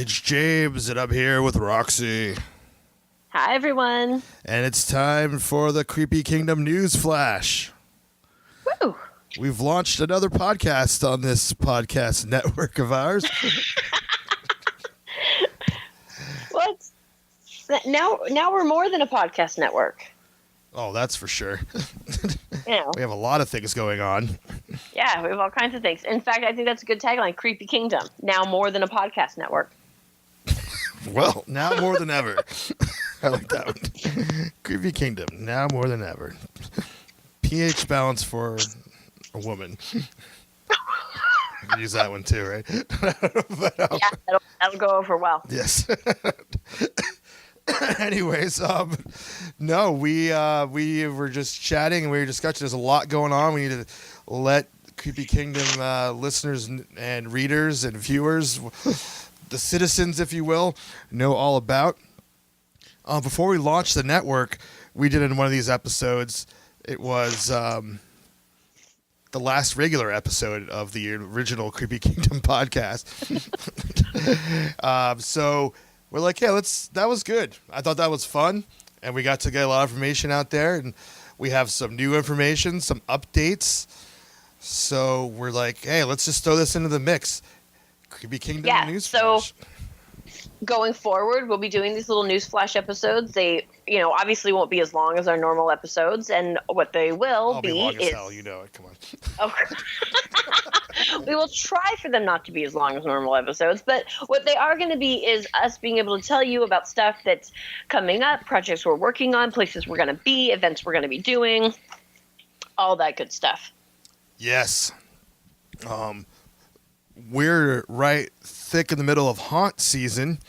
It's James, and I'm here with Roxy. Hi, everyone. And it's time for the Creepy Kingdom News Flash. Woo! We've launched another podcast on this podcast network of ours. What? Now we're more than a podcast network. Oh, that's for sure. You know. We have a lot of things going on. Yeah, we have all kinds of things. In fact, I think that's a good tagline, Creepy Kingdom. Now more than a podcast network. Well, now more than ever. I like that one. Creepy Kingdom, now more than ever. pH balance for a woman. I can use that one too, right? Yeah, that'll go over well. Yes. Anyways, no, we were just chatting and we were discussing. There's a lot going on. We need to let Creepy Kingdom listeners and readers and viewers, the citizens, if you will, know all about. Before we launched the network, we did in one of these episodes. It was the last regular episode of the original Creepy Kingdom podcast. So we're like, yeah, that was good. I thought that was fun, and we got to get a lot of information out there, and we have some new information, some updates. So we're like, hey, let's just throw this into the mix. Creepy Kingdom News Flash. Going forward, we'll be doing these little news flash episodes. They, obviously won't be as long as our normal episodes, and what they will I'll be long as hell, you know it. Come on. Oh. We will try for them not to be as long as normal episodes, but what they are going to be is us being able to tell you about stuff that's coming up, projects we're working on, places we're going to be, events we're going to be doing, all that good stuff. Yes. We're right thick in the middle of haunt season.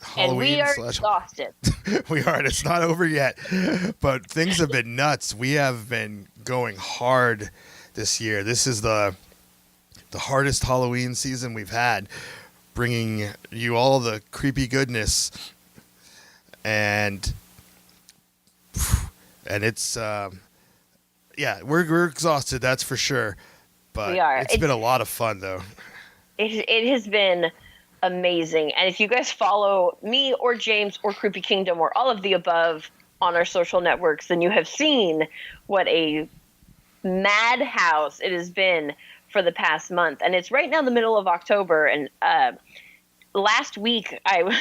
Halloween and we are exhausted. We are. It's not over yet, but things have been nuts. We have been going hard this year. This is the hardest Halloween season we've had, bringing you all the creepy goodness, and it's we're exhausted. That's for sure. But we are. It's been a lot of fun, though. It has been amazing. And if you guys follow me or James or Creepy Kingdom or all of the above on our social networks, then you have seen what a madhouse it has been for the past month. And it's right now in the middle of October. And last week, a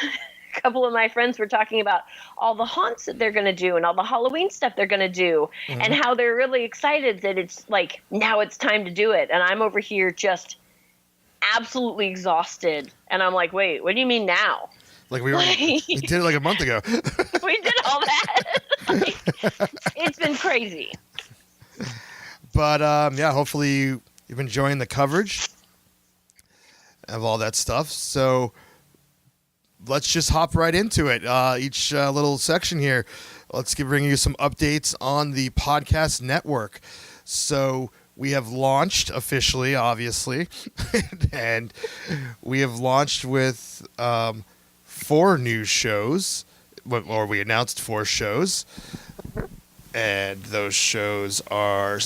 couple of my friends were talking about all the haunts that they're going to do and all the Halloween stuff they're going to do, mm-hmm. and how they're really excited that it's like, now it's time to do it. And I'm over here just absolutely exhausted. And I'm like, wait, what do you mean now? Like we did it like a month ago. We did all that. It's been crazy. But hopefully you've been enjoying the coverage of all that stuff. So let's just hop right into it. Each little section here, let's bring you some updates on the podcast network. So we have launched officially, obviously, and we have launched with 4 new shows, or we announced 4 shows, and those shows are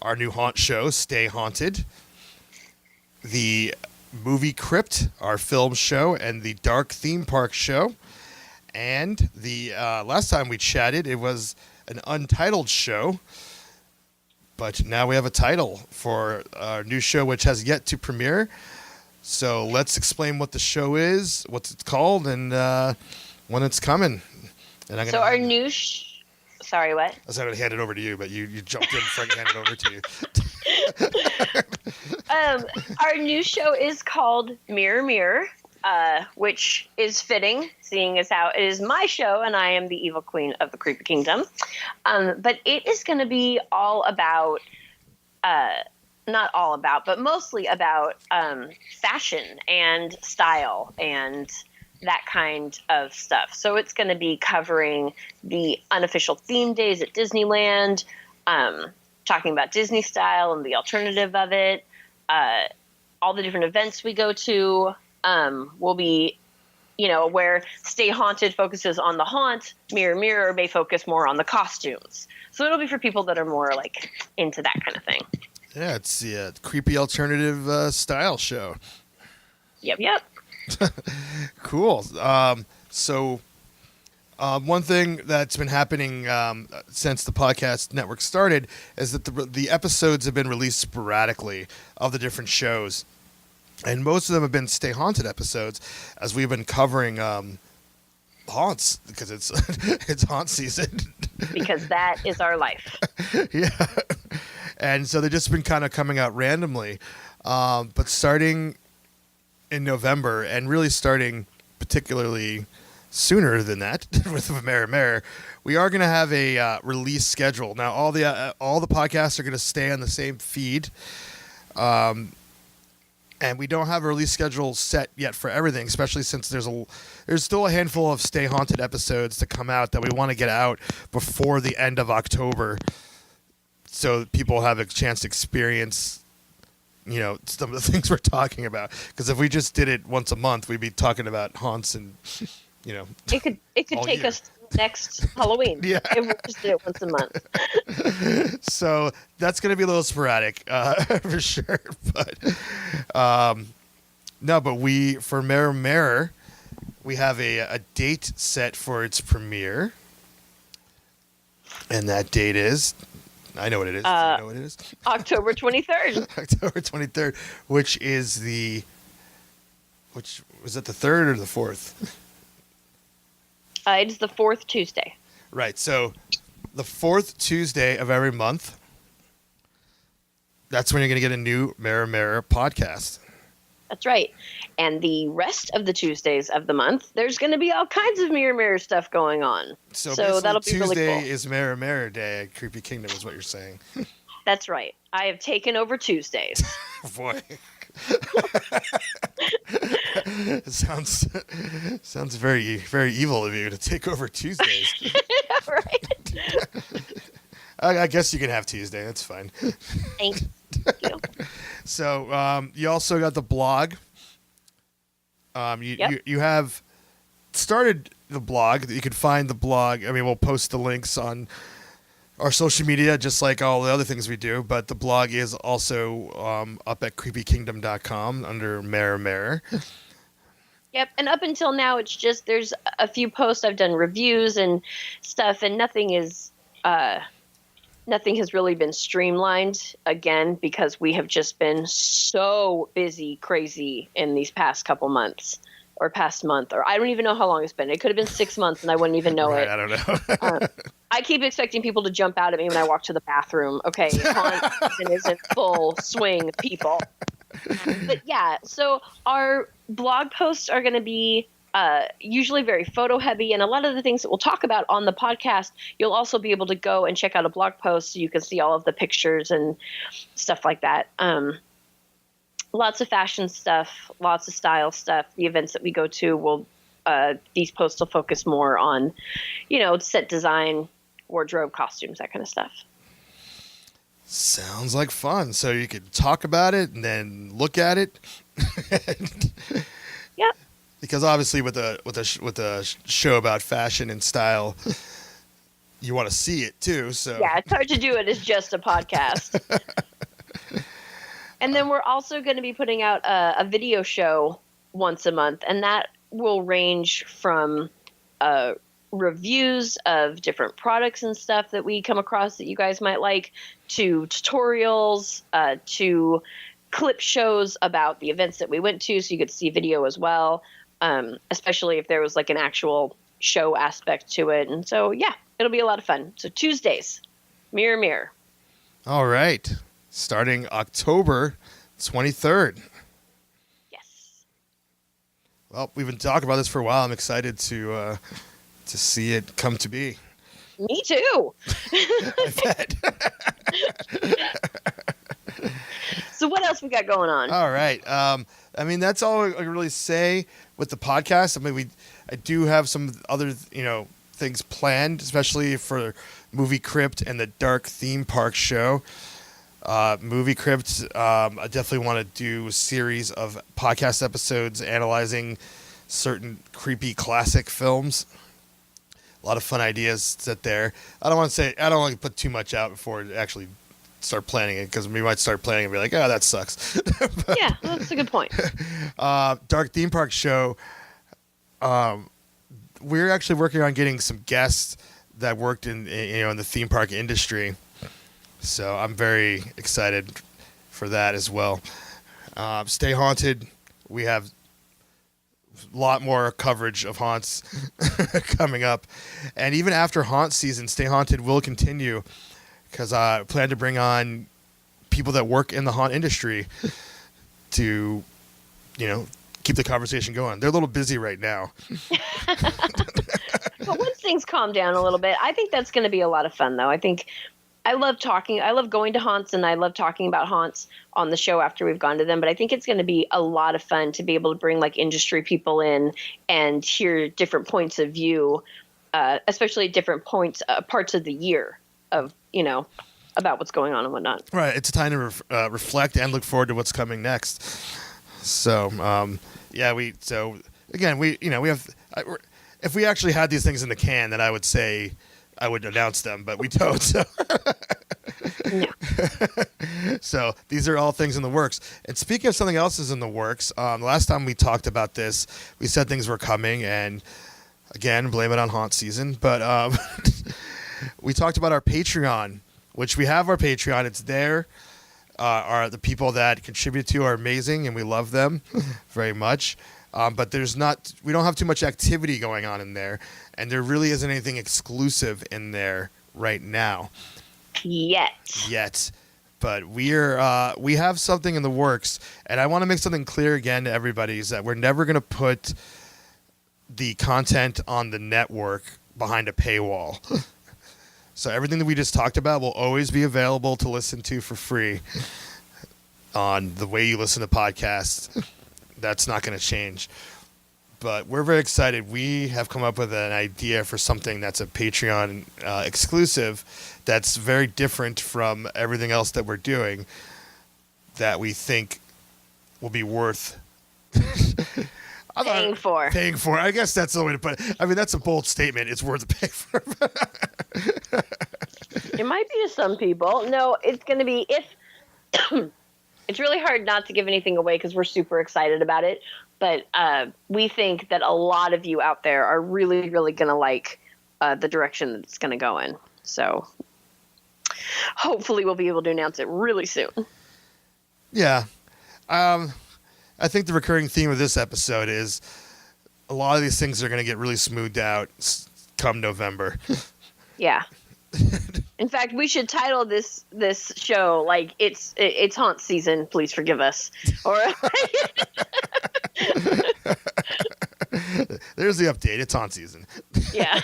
our new haunt show, Stay Haunted, the Movie Crypt, our film show, and the Dark Theme Park show. And the last time we chatted, it was an untitled show. But now we have a title for our new show, which has yet to premiere. So let's explain what the show is, what it's called, and when it's coming. And so our new sorry, what? I was going to hand it over to you, but you jumped in before I handed it over to you. Our new show is called Mirror Mirror, which is fitting, seeing as how it is my show and I am the evil queen of the Creepy Kingdom. But it is going to be all about, not all about, but mostly about fashion and style and that kind of stuff. So it's going to be covering the unofficial theme days at Disneyland, talking about Disney style and the alternative of it, all the different events we go to. Will be, where Stay Haunted focuses on the haunt, Mirror Mirror may focus more on the costumes. So it'll be for people that are more like into that kind of thing. Yeah, it's the creepy alternative style show. Yep. Cool. So one thing that's been happening since the podcast network started is that the episodes have been released sporadically of the different shows, and most of them have been Stay Haunted episodes, as we've been covering haunts because it's it's haunt season. Because that is our life. Yeah, and so they've just been kind of coming out randomly, but starting in November and really starting particularly sooner than that with Mare, we are going to have a release schedule. Now all the podcasts are going to stay on the same feed, and we don't have a release schedule set yet for everything, especially since there's still a handful of Stay Haunted episodes to come out that we want to get out before the end of October, so people have a chance to experience, you know, some of the things we're talking about. Because if we just did it once a month, we'd be talking about haunts and, you know, It could take year. us next Halloween. Yeah. If we just did it once a month. So that's going to be a little sporadic for sure. But no, but for Mare, we have a date set for its premiere, and that date is, I know what it is. Do you know what it is? October 23rd. October 23rd, which was it the 3rd or the 4th? It's the 4th Tuesday. Right. So the 4th Tuesday of every month, that's when you're going to get a new Mare podcast. That's right. And the rest of the Tuesdays of the month, there's going to be all kinds of Mirror stuff going on. So that'll be Tuesday really cool. is Mare Day at Creepy Kingdom is what you're saying. That's right. I have taken over Tuesdays. Boy. It sounds very, very evil of you to take over Tuesdays. Right? I guess you can have Tuesday. That's fine. Thank you. So you also got the blog. You have started the blog. You can find the blog. I mean, we'll post the links on our social media, just like all the other things we do. But the blog is also up at creepykingdom.com under Mare. Yep. And up until now, it's just there's a few posts. I've done reviews and stuff, and nothing has really been streamlined again because we have just been so busy, crazy in these past couple months or past month, or I don't even know how long it's been. It could have been 6 months and I wouldn't even know Right, it. I don't know. I keep expecting people to jump out at me when I walk to the bathroom. Okay, haunt season is in full swing, people. But yeah, so our blog posts are going to be usually very photo heavy, and a lot of the things that we'll talk about on the podcast, you'll also be able to go and check out a blog post so you can see all of the pictures and stuff like that. Lots of fashion stuff, lots of style stuff. The events that we go to will these posts will focus more on, set design, wardrobe, costumes, that kind of stuff. Sounds like fun. So you could talk about it and then look at it. Yep. Because obviously with a show about fashion and style, you want to see it too. So yeah, it's hard to do it as just a podcast. And then we're also going to be putting out a video show once a month, and that will range from reviews of different products and stuff that we come across that you guys might like, to tutorials, to clip shows about the events that we went to, so you could see video as well, especially if there was like an actual show aspect to it. And so, yeah, it'll be a lot of fun. So Tuesdays, Mirror. All right. Starting October 23rd. Yes. Well, we've been talking about this for a while. I'm excited to see it come to be. Me too. I bet. So what else we got going on? All right. I mean, that's all I can really say with the podcast. I mean, I do have some other, things planned, especially for Movie Crypt and the Dark Theme Park show. Movie Crypt, I definitely want to do a series of podcast episodes analyzing certain creepy classic films. A lot of fun ideas set there. I don't want to put too much out before it actually start planning it, because we might start planning and be like, oh, that sucks. Yeah, that's a good point. Dark Theme Park Show. We're actually working on getting some guests that worked in the theme park industry. So I'm very excited for that as well. Stay Haunted. We have a lot more coverage of haunts coming up. And even after haunt season, Stay Haunted will continue, because I plan to bring on people that work in the haunt industry to, keep the conversation going. They're a little busy right now. But once things calm down a little bit, I think that's going to be a lot of fun, though. I love going to haunts, and I love talking about haunts on the show after we've gone to them. But I think it's going to be a lot of fun to be able to bring like industry people in and hear different points of view, especially different parts of the year of, about what's going on and whatnot. Right. It's a time to reflect and look forward to what's coming next. So, we have, if we actually had these things in the can, then I would say I would announce them, but we don't. So. No. So these are all things in the works. And speaking of something else is in the works, the last time we talked about this, we said things were coming, and again, blame it on haunt season. But we talked about our Patreon, which we have our Patreon. It's there. The people that contribute to are amazing, and we love them very much. But we don't have too much activity going on in there, and there really isn't anything exclusive in there right now. Yet. But we have something in the works, and I want to make something clear again to everybody, is that we're never going to put the content on the network behind a paywall. So everything that we just talked about will always be available to listen to for free on the way you listen to podcasts. That's not going to change. But we're very excited. We have come up with an idea for something that's a Patreon exclusive, that's very different from everything else that we're doing, that we think will be worth paying for. Paying for. I guess that's the way to put it. I mean, that's a bold statement. It's worth paying for. It might be to some people. No, it's going to be it's really hard not to give anything away because we're super excited about it. But we think that a lot of you out there are really, really going to like the direction that it's going to go in. So hopefully we'll be able to announce it really soon. Yeah. I think the recurring theme of this episode is a lot of these things are going to get really smoothed out come November. Yeah. In fact, we should title this show like it's haunt season. Please forgive us. Or there's the update. It's haunt season. Yeah.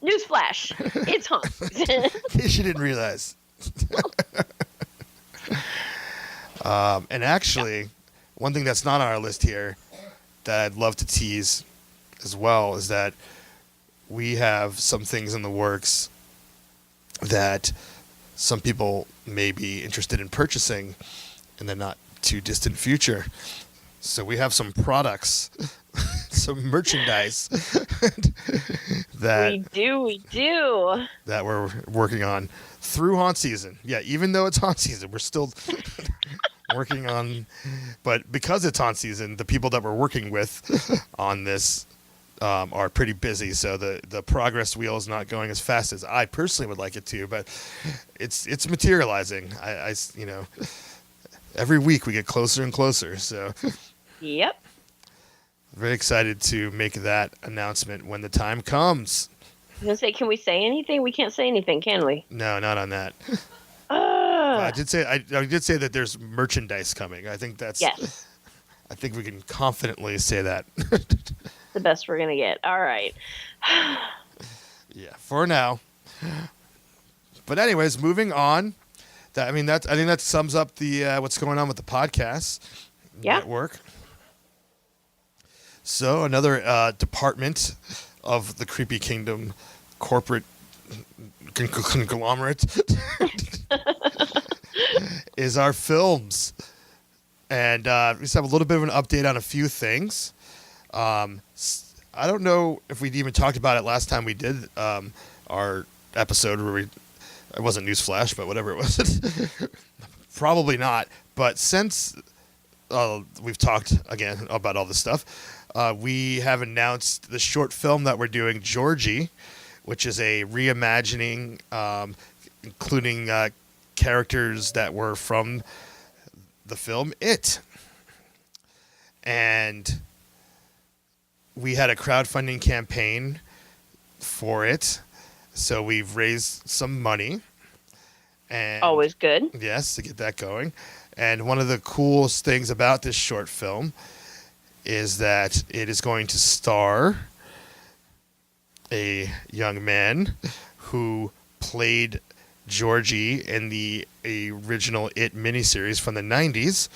Newsflash. It's haunt season. In case you didn't realize. And actually, one thing that's not on our list here that I'd love to tease as well is that we have some things in the works that some people may be interested in purchasing in the not too distant future. So we have some products, some merchandise that we do that we're working on through haunt season. Yeah, even though it's haunt season, we're still working on, but because it's haunt season, the people that we're working with on this are pretty busy, so the progress wheel is not going as fast as I personally would like it to, but it's materializing. I every week we get closer and closer, so yep. Very excited to make that announcement when the time comes. I was gonna say, can we say anything? We can't say anything, can we? No, not on that. I did say that there's merchandise coming. I think that's yes. I think we can confidently say that. The best we're gonna get. All right. Yeah, for now. But anyways, moving on. I think that sums up the what's going on with the podcast network. So another department of the Creepy Kingdom corporate conglomerate is our films. And we just have a little bit of an update on a few things. I don't know if we even talked about it last time we did our episode where we It wasn't Newsflash, but whatever it was. Probably not. But since we've talked again about all this stuff, we have announced the short film that we're doing, Georgie, which is a reimagining, including characters that were from the film It. And we had a crowdfunding campaign for it. So we've raised some money. And Always good. yes, to get that going. And one of the coolest things about this short film is that it is going to star a young man who played Georgie in the original It miniseries from the 90s.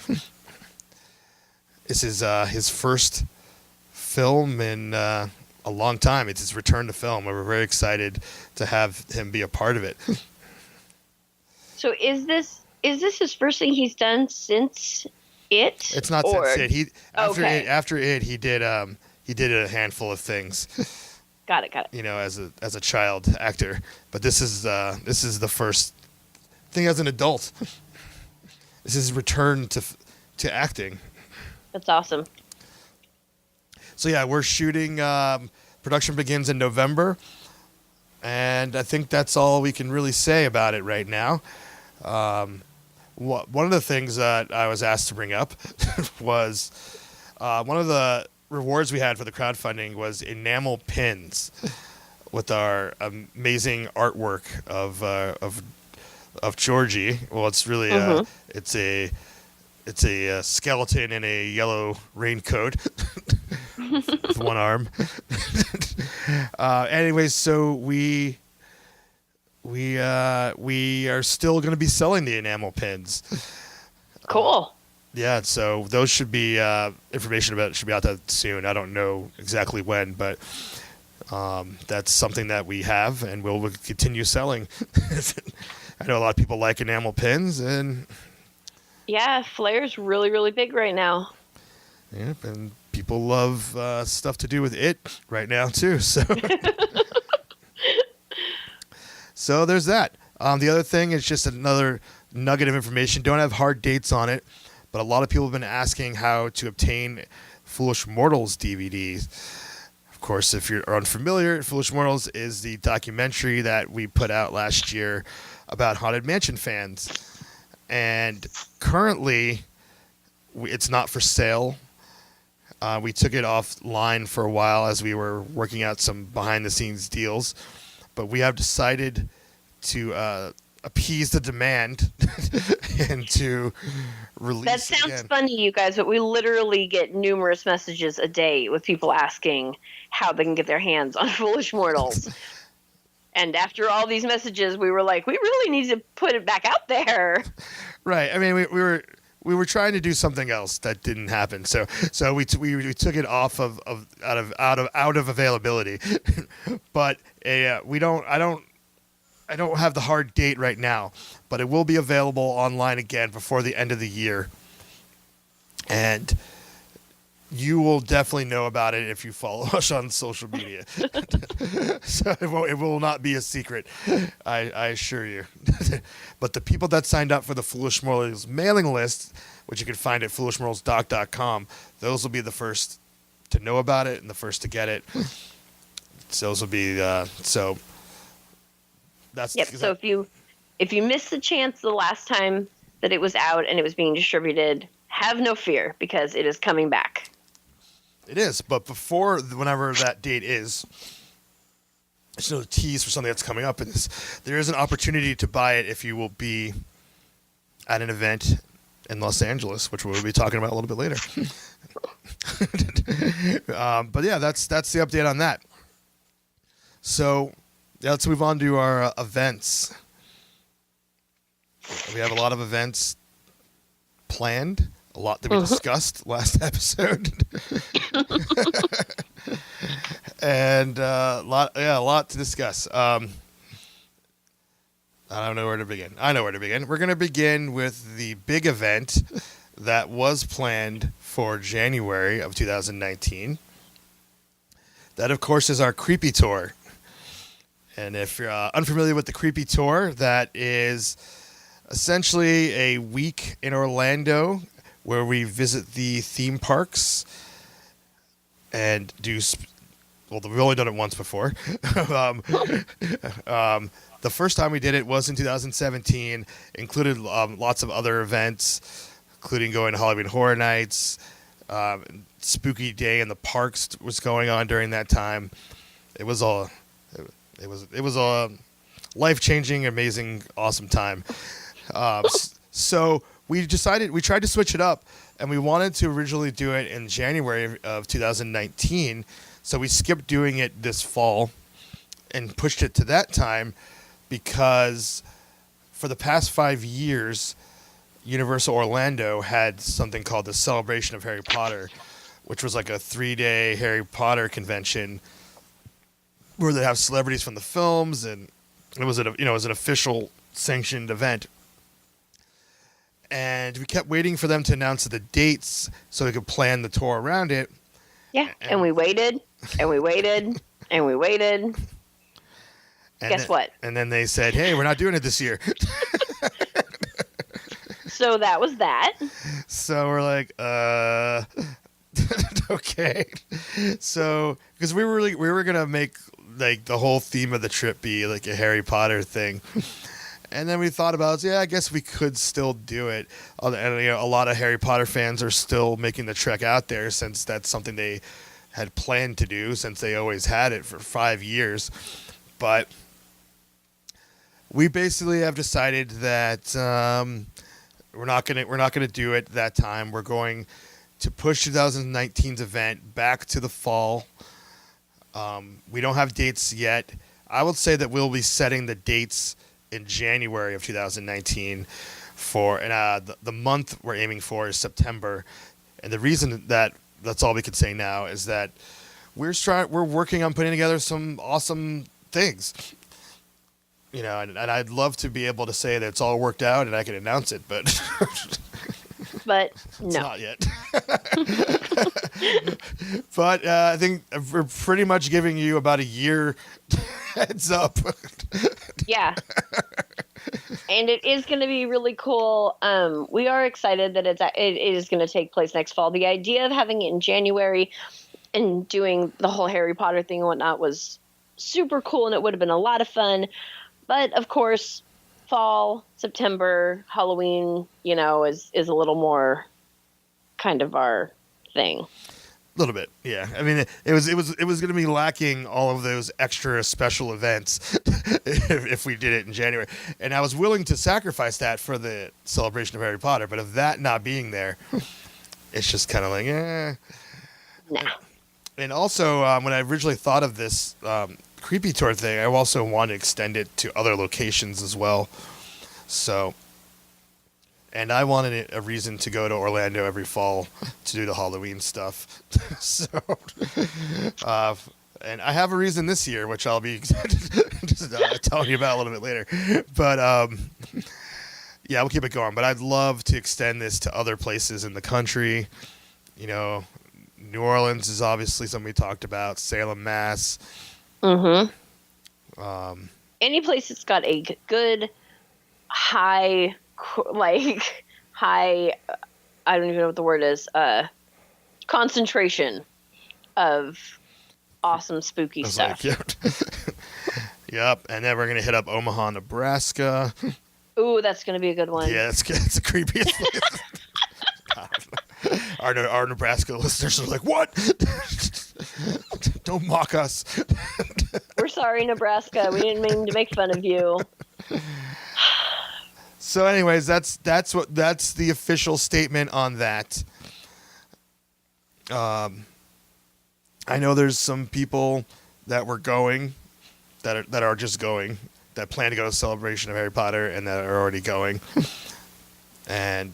This is his first film in a long time. It's his return to film. We're very excited to have him be a part of it. So is this his first thing he's done since It? It's not since It. After It, he did a handful of things. Got it. You know, as a child actor, but this is the first thing as an adult. This is his return to acting. That's awesome. So yeah, we're shooting. Production begins in November, and I think that's all we can really say about it right now. One of the things that I was asked to bring up was one of the rewards we had for the crowdfunding was enamel pins with our amazing artwork of Georgie. Well, it's really it's a skeleton in a yellow raincoat with one arm. Anyways, so we are still going to be selling the enamel pins. Cool. Yeah, so those should be information about it should be out there soon. I don't know exactly when, but that's something that we have, and we'll continue selling. I know a lot of people like enamel pins, and yeah, Flair's really, really big right now. Yep, and people love stuff to do with It right now too. So, so there's that. The other thing is just another nugget of information. Don't have hard dates on it, but a lot of people have been asking how to obtain Foolish Mortals DVDs. Of course, if you're unfamiliar, Foolish Mortals is the documentary that we put out last year about Haunted Mansion fans. And currently, it's not for sale. We took it offline for a while as we were working out some behind-the-scenes deals. But we have decided to appease the demand and to release That sounds again. funny, you guys, but we literally get numerous messages a day with people asking how they can get their hands on Foolish Mortals. And after all these messages, we were like, we really need to put it back out there. Right. I mean, we were trying to do something else that didn't happen. So we took it off of out of availability. But I don't have the hard date right now, but it will be available online again before the end of the year. And you will definitely know about it if you follow us on social media. So it will not be a secret, I assure you. But the people that signed up for the Foolish Mortals mailing list, which you can find at foolishmortalsdoc.com, those will be the first to know about it and the first to get it. So those will be so. That's Yep. So if you missed the chance the last time that it was out and it was being distributed, have no fear because it is coming back. It is, but before whenever that date is, it's a tease for something that's coming up. And there is an opportunity to buy it if you will be at an event in Los Angeles, which we'll be talking about a little bit later. But yeah, that's the update on that. So yeah, let's move on to our events. We have a lot of events planned. A lot that we discussed last episode. And a lot to discuss. I don't know where to begin. I know where to begin. We're going to begin with the big event that was planned for January of 2019. That, of course, is our Creepy Tour. And if you're unfamiliar with the Creepy Tour, that is essentially a week in Orlando where we visit the theme parks and do. Well, we've only done it once before. The first time we did it was in 2017. Included lots of other events, including going to Halloween Horror Nights. Spooky Day in the Parks was going on during that time. It was a life-changing, amazing, awesome time. So we tried to switch it up, and we wanted to originally do it in January of 2019. So we skipped doing it this fall and pushed it to that time because for the past 5 years, Universal Orlando had something called the Celebration of Harry Potter, which was like a 3-day Harry Potter convention where they have celebrities from the films, and it was an official sanctioned event. And we kept waiting for them to announce the dates so we could plan the tour around it. Yeah, and we waited, and we waited, and we waited. Guess what? And then they said, "Hey, we're not doing it this year." So that was that. So we're like, okay. So because we were gonna make like the whole theme of the trip be like a Harry Potter thing. And then we thought about, yeah, I guess we could still do it. And a lot of Harry Potter fans are still making the trek out there since that's something they had planned to do since they always had it for 5 years. But we basically have decided that we're not gonna do it that time. We're going to push 2019's event back to the fall. We don't have dates yet. I would say that we'll be setting the dates in January of 2019 for, and the month we're aiming for is September. And the reason that's all we could say now is that we're working on putting together some awesome things. And I'd love to be able to say that it's all worked out and I can announce it, but but it's no, not yet. But I think we're pretty much giving you about a year heads up. Yeah. And it is going to be really cool. We are excited that it is going to take place next fall. The idea of having it in January and doing the whole Harry Potter thing and whatnot was super cool, and it would have been a lot of fun. But of course, fall, September, Halloween, is a little more kind of our thing. A little bit, yeah. I mean, it was going to be lacking all of those extra special events if we did it in January. And I was willing to sacrifice that for the celebration of Harry Potter, but of that not being there, it's just kind of like, No. And also, when I originally thought of this Creepy Tour thing, I also wanted to extend it to other locations as well. So, and I wanted a reason to go to Orlando every fall to do the Halloween stuff. So, and I have a reason this year, which I'll be just telling you about a little bit later. But yeah, we'll keep it going. But I'd love to extend this to other places in the country. New Orleans is obviously something we talked about. Salem, Mass. Mm-hmm. Any place that's got a good high, I don't even know what the word is, concentration of awesome spooky stuff. Yep. And then we're going to hit up Omaha, Nebraska. Ooh, that's going to be a good one. Yeah, it's the creepiest place. Our Nebraska listeners are like, what? Don't mock us. We're sorry, Nebraska. We didn't mean to make fun of you. So anyways, that's the official statement on that. I know there's some people that were going that are just going, that plan to go to Celebration of Harry Potter and that are already going. And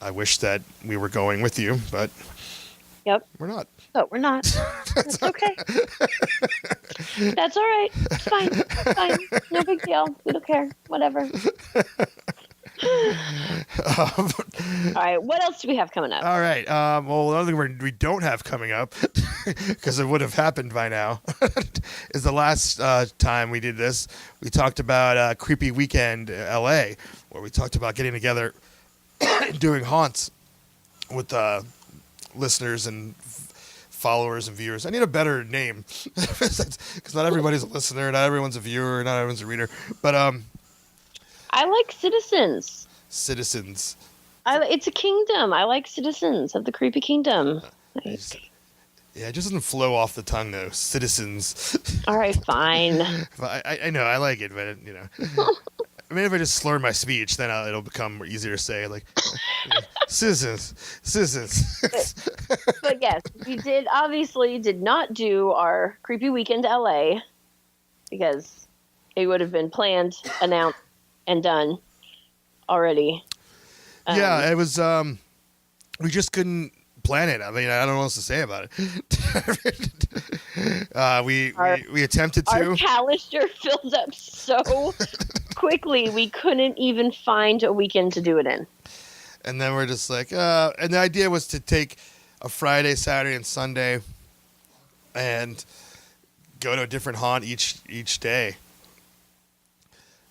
I wish that we were going with you, but yep, we're not. Oh, we're not. That's okay. That's all right. It's fine. No big deal. We don't care. Whatever. Um, All right, what else do we have coming up? all right. Well, another thing we don't have coming up, because it would have happened by now, is the last time we did this. We talked about Creepy Weekend LA, where we talked about getting together, doing haunts with listeners and followers and viewers. I need a better name, because not everybody's a listener, not everyone's a viewer, not everyone's a reader. But I like citizens. citizens. It's a kingdom. I like citizens of the creepy kingdom. Yeah, it just doesn't flow off the tongue though. Citizens. All right, fine. I know I like it, but I mean, if I just slur my speech, then it'll become easier to say. Like, citizens. But yes, we did not do our creepy weekend LA because it would have been planned, announced, and done already. Yeah, it was. We just couldn't plan it. I mean, I don't know what else to say about it. We attempted to. Our calendar filled up so quickly we couldn't even find a weekend to do it in. And then we're just like, and the idea was to take a Friday, Saturday, and Sunday, and go to a different haunt each day.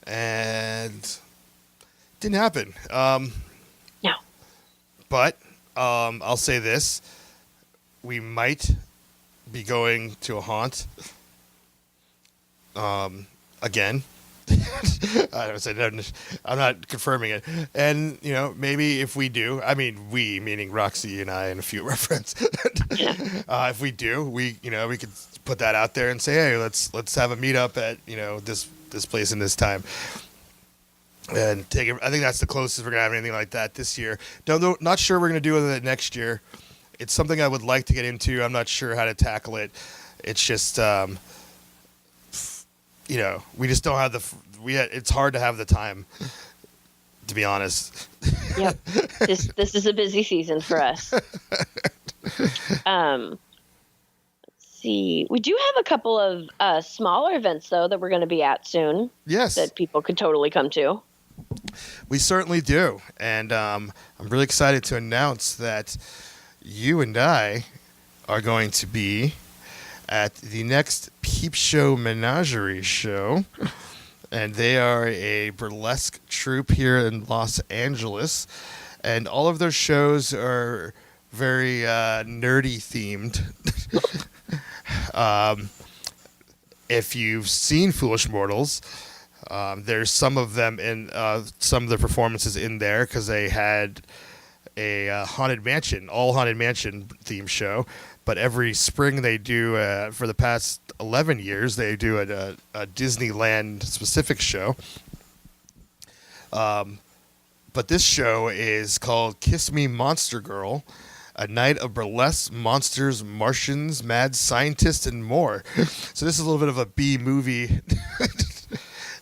And didn't happen. No. But I'll say this: we might be going to a haunt again. I don't say that. I'm not confirming it. And maybe if we do, I mean we, meaning Roxy and I and a few of our friends. If we do, we could put that out there and say, hey, let's have a meetup at this place in this time. And take it. I think that's the closest we're gonna have anything like that this year. Not sure we're gonna do it next year. It's something I would like to get into. I'm not sure how to tackle it. It's just we just don't have it's hard to have the time, to be honest. Yep. This is a busy season for us. Let's see. We do have a couple of smaller events though that we're going to be at soon. Yes. That people could totally come to. We certainly do. And I'm really excited to announce that you and I are going to be at the next Peep Show Menagerie show. And they are a burlesque troupe here in Los Angeles. And all of their shows are very nerdy themed. If you've seen Foolish Mortals, there's some of them in some of the performances in there because they had a all Haunted Mansion theme show. But every spring they do, for the past 11 years, they do a Disneyland specific show. But this show is called Kiss Me Monster Girl, a night of burlesque, monsters, Martians, mad scientists, and more. So this is a little bit of a B-movie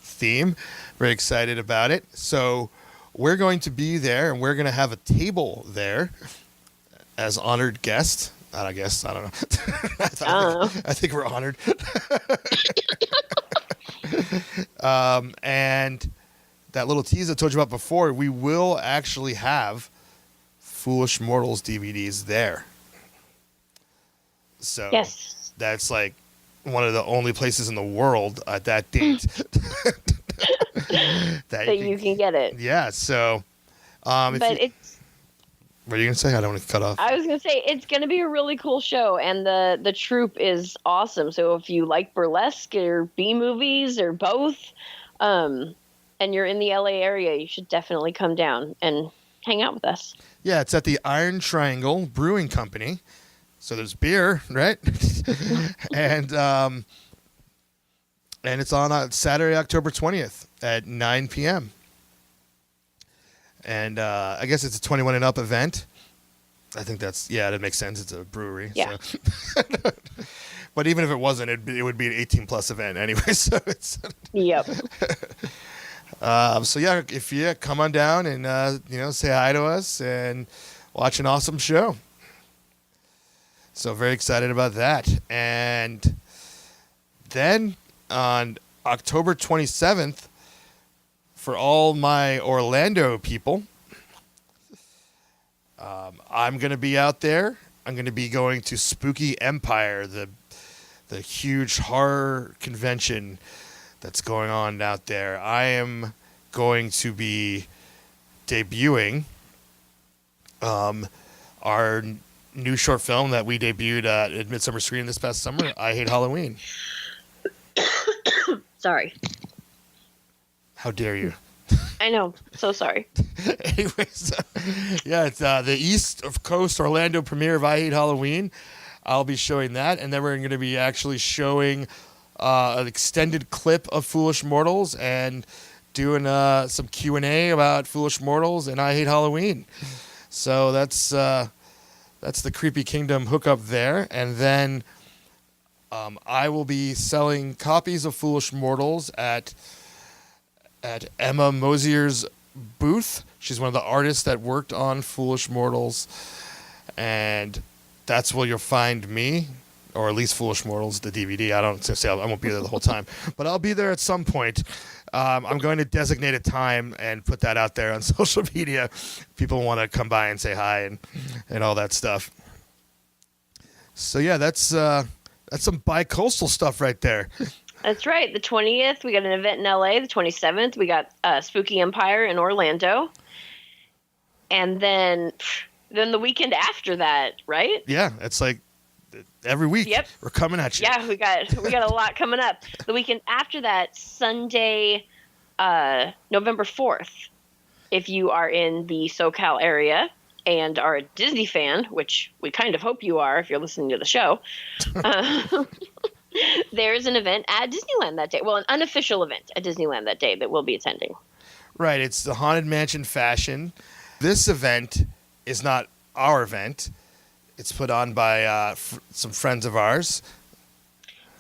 theme. Very excited about it. So we're going to be there, and we're going to have a table there as honored guests. I guess. I don't know. I think we're honored. And that little tease I told you about before, we will actually have Foolish Mortals DVDs there. So yes, that's like one of the only places in the world at that date that you can get it. Yeah. So, but it's. What are you gonna say? I don't want to cut off. I was gonna say it's gonna be a really cool show, and the troupe is awesome. So if you like burlesque or B movies or both, and you're in the LA area, you should definitely come down and hang out with us. Yeah, it's at the Iron Triangle Brewing Company. So there's beer, right? and it's on Saturday, October 20th at 9 p.m. And I guess it's a 21 and up event. I think that makes sense. It's a brewery. Yeah. So. But even if it wasn't, it would be an 18 plus event anyway. So it's. Yep. So yeah, if you come on down and say hi to us and watch an awesome show. So very excited about that. And then on October 27th. for all my Orlando people, I'm going to be out there. I'm going to be going to Spooky Empire, the huge horror convention that's going on out there. I am going to be debuting our new short film that we debuted at Midsummer Screening this past summer, I Hate Halloween. Sorry. How dare you? I know. So sorry. Anyways, yeah, it's the East Coast Orlando premiere of I Hate Halloween. I'll be showing that, and then we're going to be actually showing an extended clip of Foolish Mortals and doing some Q&A about Foolish Mortals and I Hate Halloween. So that's the Creepy Kingdom hookup there, and then I will be selling copies of Foolish Mortals at Emma Mosier's booth. She's one of the artists that worked on Foolish Mortals, and that's where you'll find me, or at least Foolish Mortals, the DVD. I won't be there the whole time, but I'll be there at some point. I'm going to designate a time and put that out there on social media. People want to come by and say hi and all that stuff. So yeah, that's some bi-coastal stuff right there. That's right. The 20th, we got an event in LA. The 27th, we got Spooky Empire in Orlando. And then the weekend after that, right? Yeah, it's like every week. Yep. We're coming at you. Yeah, we got a lot coming up. The weekend after that, Sunday, November 4th, if you are in the SoCal area and are a Disney fan, which we kind of hope you are if you're listening to the show, there's an event at Disneyland that day. Well, an unofficial event at Disneyland that day that we'll be attending. Right. It's the Haunted Mansion Fashion. This event is not our event. It's put on by some friends of ours.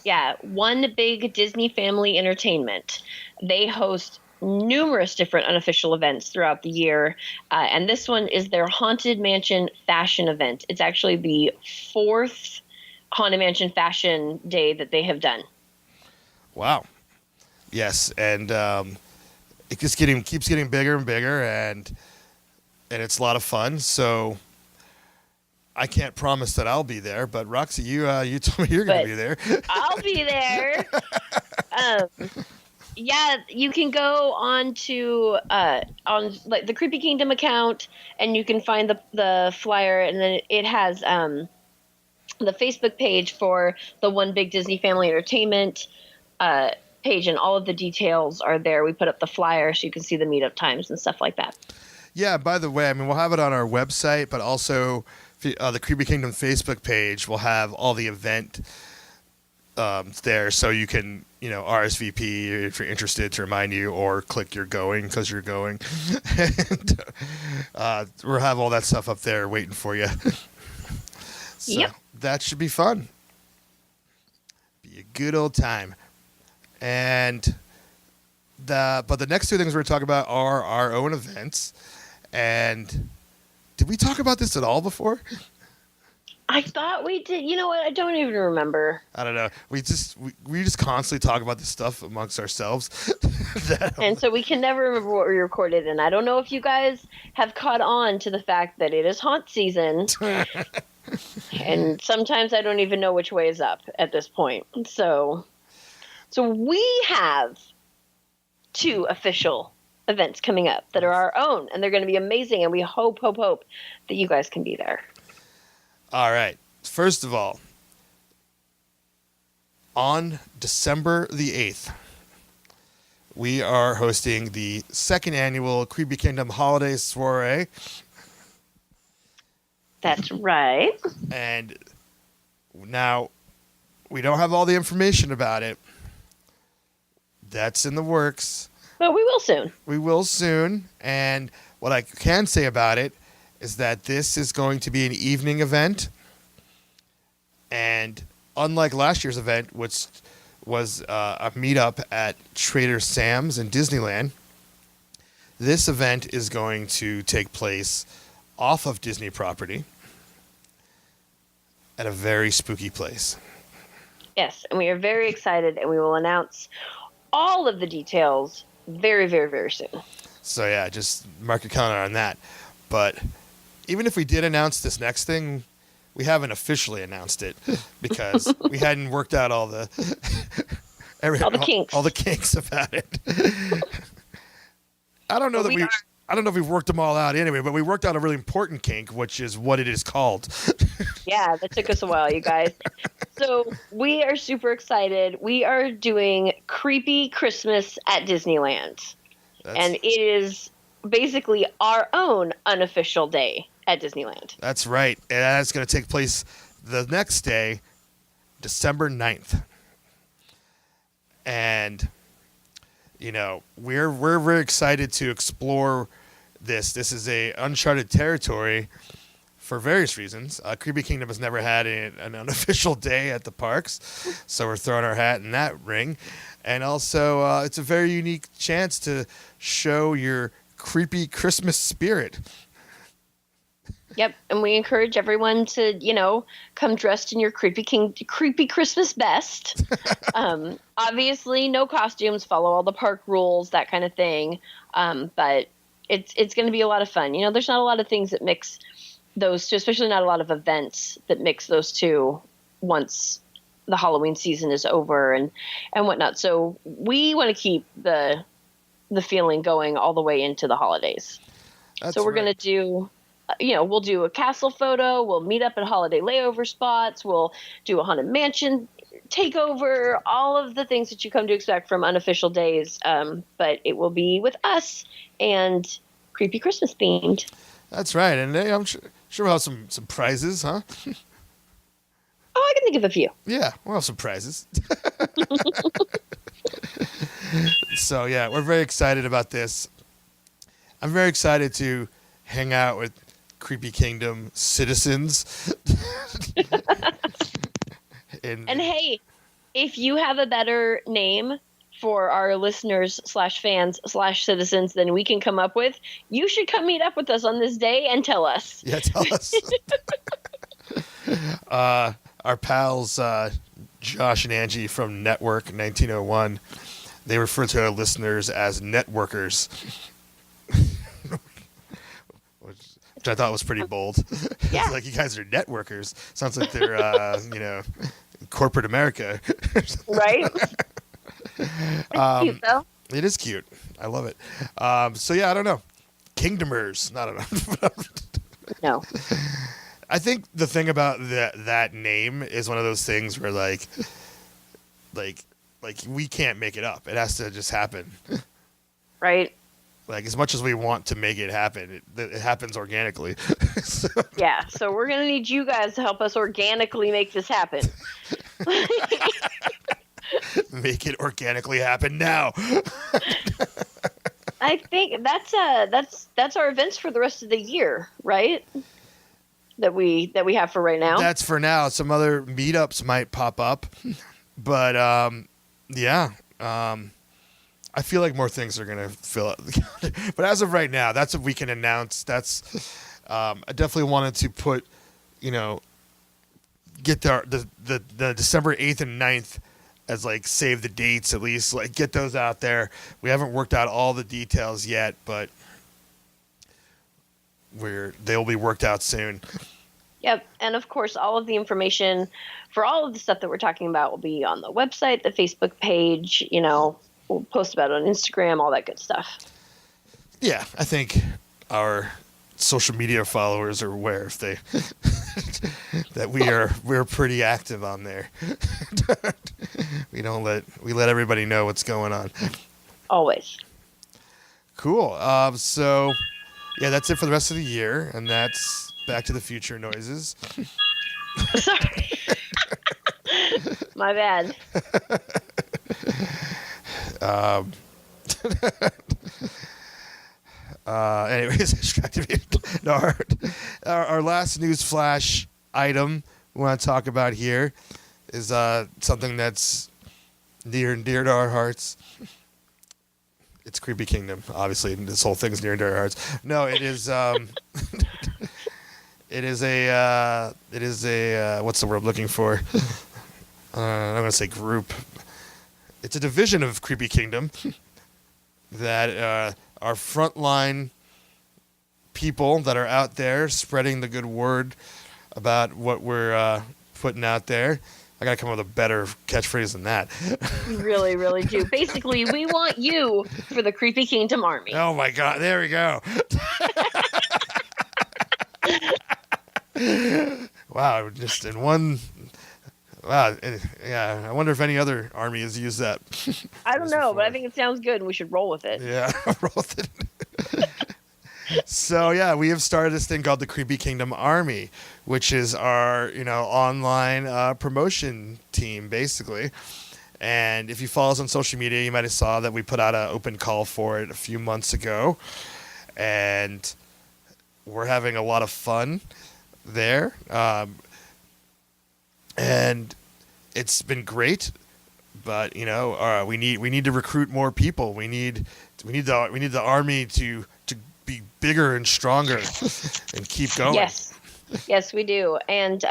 Yeah, One Big Disney Family Entertainment. They host numerous different unofficial events throughout the year, and this one is their Haunted Mansion Fashion event. It's actually the 4th Haunted Mansion Fashion Day that they have done. Wow. Yes, and it just keeps getting bigger and bigger, and it's a lot of fun. So I can't promise that I'll be there, but Roxy, you told me you're going to be there. I'll be there. Yeah, you can go on to on like the Creepy Kingdom account, and you can find the flyer, and then it has the Facebook page for the One Big Disney Family Entertainment page, and all of the details are there. We put up the flyer so you can see the meetup times and stuff like that. Yeah, by the way, I mean, we'll have it on our website, but also the Creepy Kingdom Facebook page will have all the event there, so you can, RSVP if you're interested to remind you, or click you're going because you're going. And we'll have all that stuff up there waiting for you. So yep. That should be fun. Be a good old time. And but the next two things we're going to talk about are our own events. And did we talk about this at all before? I thought we did. You know what? I don't even remember. I don't know. We just constantly talk about this stuff amongst ourselves. And so we can never remember what we recorded. And I don't know if you guys have caught on to the fact that it is haunt season. And sometimes I don't even know which way is up at this point. So we have 2 official events coming up that are our own, and they're going to be amazing. And we hope that you guys can be there. All right. First of all, on December the 8th, we are hosting the 2nd annual Creepy Kingdom Holiday Soiree. That's right. And now, we don't have all the information about it. That's in the works. But we will soon. We will soon. And what I can say about it is that this is going to be an evening event. And unlike last year's event, which was a meetup at Trader Sam's in Disneyland, this event is going to take place off of Disney property at a very spooky place. Yes, and we are very excited, and we will announce all of the details very, very, very soon. So yeah, just mark your calendar on that. But even if we did announce this next thing, we haven't officially announced it because we hadn't worked out all the Kinks. all the kinks about it. I don't know I don't know if we've worked them all out anyway, but we worked out a really important kink, which is what it is called. Yeah, that took us a while, you guys. So we are super excited. We are doing Creepy Christmas at Disneyland. And it is basically our own unofficial day at Disneyland. That's right. And that's going to take place the next day, December 9th. And, you know, we're very excited to explore this. This is a uncharted territory for various reasons. Creepy Kingdom has never had an unofficial day at the parks, so we're throwing our hat in that ring. And also, it's a very unique chance to show your creepy Christmas spirit. Yep, and we encourage everyone to, you know, come dressed in your creepy Christmas best. Obviously, no costumes, follow all the park rules, that kind of thing. But it's going to be a lot of fun. You know, there's not a lot of things that mix those two, especially not a lot of events that mix those two once the Halloween season is over and whatnot. So we want to keep the feeling going all the way into the holidays. So we're going to do, you know, we'll do a castle photo. We'll meet up at holiday layover spots. We'll do a haunted mansion takeover, all of the things that you come to expect from unofficial days. But it will be with us and creepy Christmas themed. That's right. And I'm sure we'll have some prizes, huh? Oh, I can think of a few. Yeah, we'll have some prizes. So, yeah, we're very excited about this. I'm very excited to hang out with Creepy Kingdom citizens. And hey, if you have a better name for our listeners / fans / citizens than we can come up with, you should come meet up with us on this day and tell us. Yeah, tell us. Our pals, Josh and Angie from Network 1901, they refer to our listeners as networkers, which I thought was pretty bold. Yeah. It's like, you guys are networkers. Sounds like they're, you know, corporate America. Right? Cute, though. It is cute. I love it. So, yeah, I don't know. Kingdomers. I don't know. No. I think the thing about that name is one of those things where like we can't make it up. It has to just happen. Right. Like, as much as we want to make it happen, it happens organically. So, yeah. So we're going to need you guys to help us organically make this happen. make it organically happen now. I think that's our events for the rest of the year, right? That we have for right now. That's for now. Some other meetups might pop up, but yeah. I feel like more things are gonna fill up. But as of right now, that's what we can announce. That's I definitely wanted to put, you know, get the December 8th and 9th as like save the dates, at least, like get those out there. We haven't worked out all the details yet, but they'll be worked out soon. Yep. And of course, all of the information for all of the stuff that we're talking about will be on the website, the Facebook page, you know, we'll post about it on Instagram, all that good stuff. Yeah, I think our social media followers are aware if they that we're pretty active on there. we let everybody know what's going on. Always. Cool. So yeah, that's it for the rest of the year, and that's Back to the Future noises. Sorry. My bad. Anyways, distracted. No, our last news flash item we want to talk about here is something that's near and dear to our hearts. It's Creepy Kingdom, obviously. This whole thing's near and dear to our hearts. No, it is. It is a what's the word I'm looking for? I'm going to say group. It's a division of Creepy Kingdom that our frontline people that are out there spreading the good word about what we're putting out there. I gotta come up with a better catchphrase than that. You really, really do. Basically, we want you for the Creepy Kingdom Army. Oh my God! There we go. Wow! Just in one. Wow. Yeah. I wonder if any other army has used that. I don't know, but I think it sounds good, and we should roll with it. Yeah, roll with it. So yeah, we have started this thing called the Creepy Kingdom Army, which is our online promotion team basically. And if you follow us on social media, you might have saw that we put out an open call for it a few months ago, and we're having a lot of fun there. And it's been great, but we need to recruit more people. We need the army to be bigger and stronger and keep going. Yes, we do. And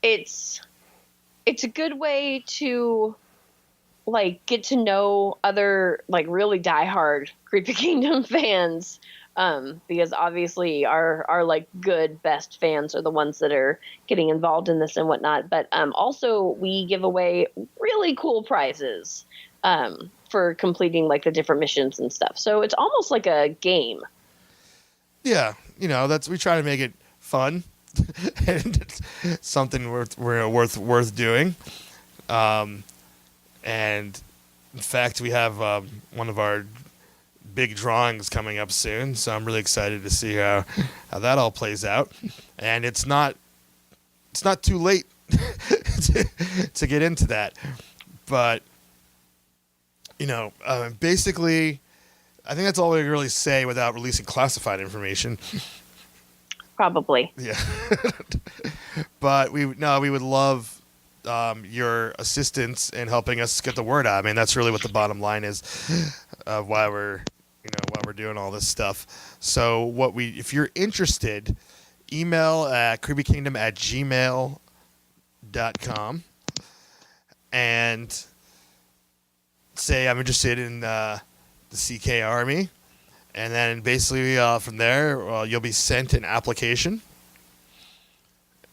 it's a good way to get to know other really diehard Creepy Kingdom fans. Because obviously our good best fans are the ones that are getting involved in this and whatnot. But also we give away really cool prizes for completing the different missions and stuff. So it's almost like a game. Yeah, we try to make it fun and it's something worth doing. And in fact, we have one of our big drawings coming up soon, so I'm really excited to see how that all plays out. And it's not too late to get into that, but basically, I think that's all we can really say without releasing classified information. Probably. Yeah. But we would love your assistance in helping us get the word out. I mean, that's really what the bottom line is of why we're doing all this stuff. So if you're interested, email at creepykingdom@gmail.com and say I'm interested in the CK Army, and then basically from there you'll be sent an application,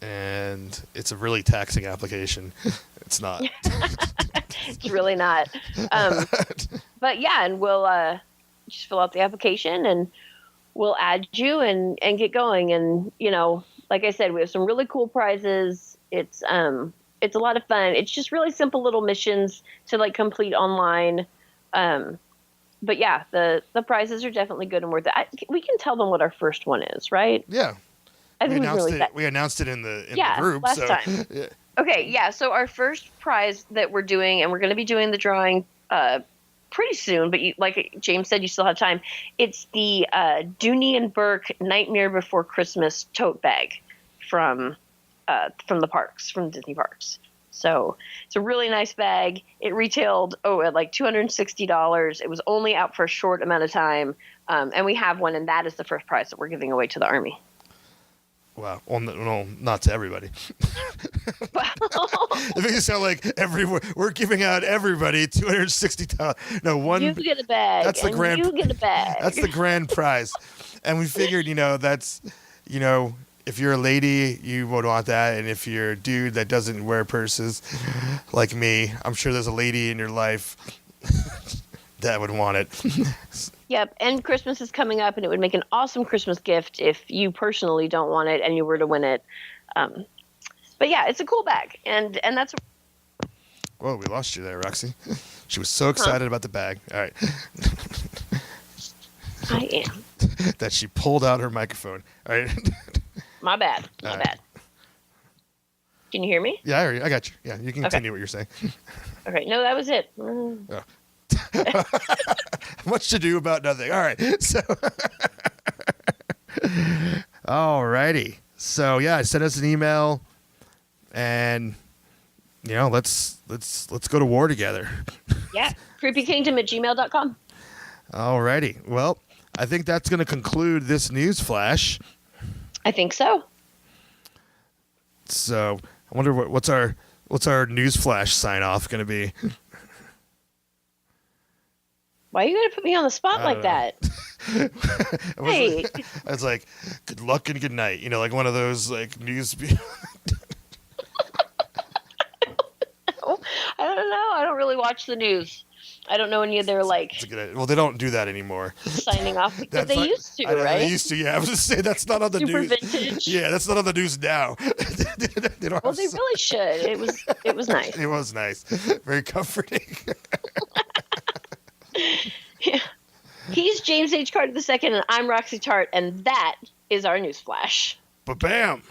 and it's a really taxing application. It's not. It's really not. But yeah, and we'll just fill out the application and we'll add you and get going. And like I said, we have some really cool prizes. It's a lot of fun. It's just really simple little missions to complete online. But yeah, the prizes are definitely good and worth it. We can tell them what our first one is, right? Yeah. I think we announced it in the group last time. Yeah. Okay, yeah. So our first prize that we're doing, and we're going to be doing the drawing pretty soon, but like James said, you still have time. It's the Dooney and Burke Nightmare Before Christmas tote bag from the parks, from Disney parks. So it's a really nice bag. It retailed at $260. It was only out for a short amount of time, and we have one, and that is the first prize that we're giving away to the Army. Well, not to everybody. It makes it sound like we're giving out everybody $260. No, one. You get a bag. That's the grand. You get a bag. That's the grand prize, and we figured, that's, if you're a lady, you would want that, and if you're a dude that doesn't wear purses, like me, I'm sure there's a lady in your life that would want it. Yep, and Christmas is coming up, and it would make an awesome Christmas gift if you personally don't want it and you were to win it. But yeah, it's a cool bag, and that's. Whoa, we lost you there, Roxy. She was so excited about the bag. All right. I am. That she pulled out her microphone. All right. My bad. My bad. Can you hear me? Yeah, I hear you. I got you. Yeah, you can continue what you're saying. Okay, no, that was it. Oh. Much to do about nothing. All right. So, alrighty. So yeah, send us an email, and let's go to war together. Yeah, creepykingdom@gmail.com. Alrighty. Well, I think that's going to conclude this news flash. I think so. So I wonder what's our news flash sign off going to be. Why are you going to put me on the spot like that? Hey. I was like, good luck and good night. You know, like one of those like news. I don't know. I don't really watch the news. I don't know any of their It's a good idea. Well, they don't do that anymore. signing off. But That's they not- used to, I know, right? They used to. Yeah, I was just saying that's not on the Super news. vintage. Yeah, that's not on the news now. They don't Well, have they really should. It was nice. It was nice. Very comforting. Yeah. He's James H. Carter II, and I'm Roxy Tart, and that is our newsflash. But bam.